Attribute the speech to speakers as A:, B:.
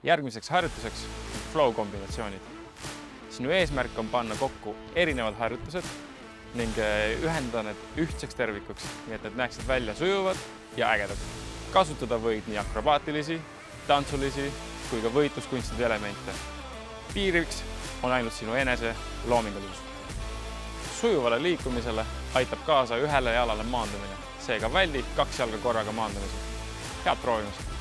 A: Järgmiseks harjutuseks flow kombinatsioonid. Sinu eesmärk on panna kokku erinevad harjutused ning ühendada need ühtseks tervikuks, nii et need näeksid välja sujuvad ja ägedad. Kasutada võid nii akrobaatilisi, tantsulisi kui ka võitluskunstide elemente. Piiriks on ainult sinu enese loomingulisus. Sujuvale liikumisele aitab kaasa ühele jalale maandumine, seega väldi 2 jalga korraga maandumisi. Head proovimist!